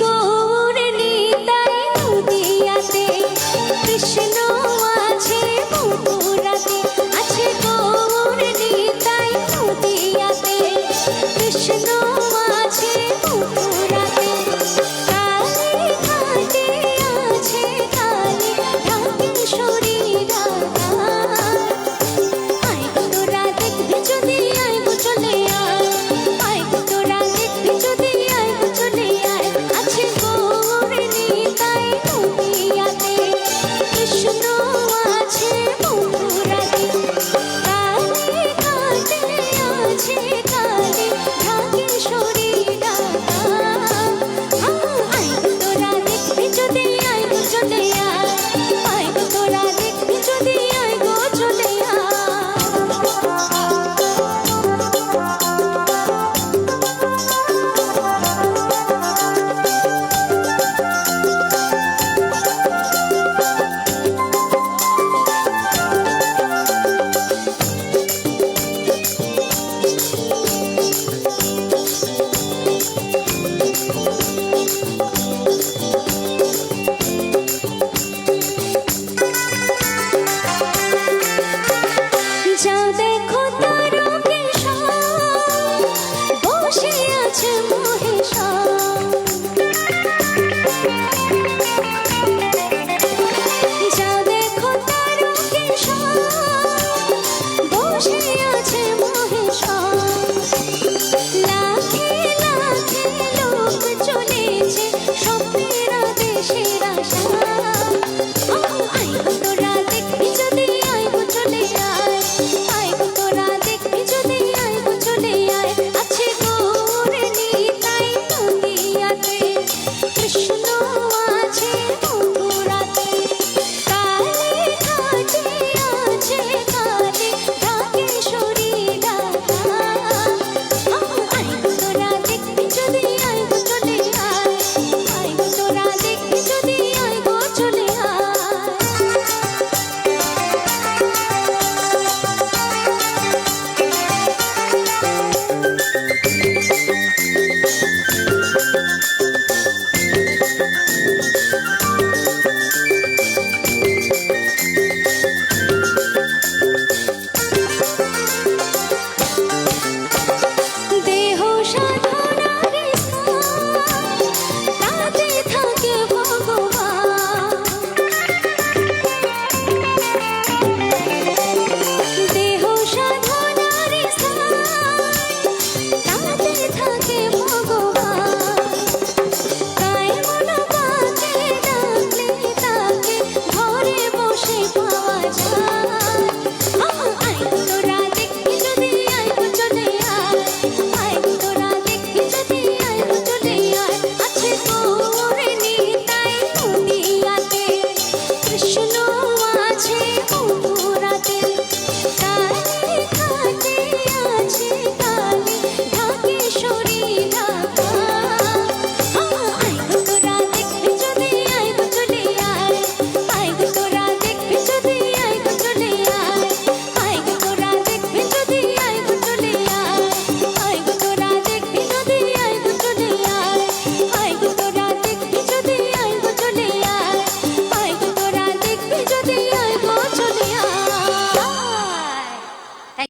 গৌর নিতাই নদিয়াতে, কৃষ্ণ আছে মথুরাতে। আছে গৌর নিতাই নদিয়াতে, কৃষ্ণ আছে মথুরাতে। কালী ঘাটে আছে কালী ঢাকেশ্বরী রাধা। আয় গো তোরা দেখবি যদি আয় গো চলে আয়। আয় গো তোরা দেখবি যদি আয় গো চলে আয়। আছে গৌর নিতাই নদিয়াতে, কৃষ্ণ আছে মথুরাতে। কালী ঘাটে আছে কালী ঢাকেশ্বরী রাধা। আয় গো তোরা দেখবি যদি আয় গো চলে আয়। আয় গো তোরা দেখবি যদি আয় গো চলে আয়। যাও দেখো তারকেশ্বর, বসে আছে মহেশ্বর। যাও দেখো তারকেশ্বর, বসে আছে মহেশ্বর। লাখে লাখে লোক চলেছে স্বপ্নের দেশের আশায়।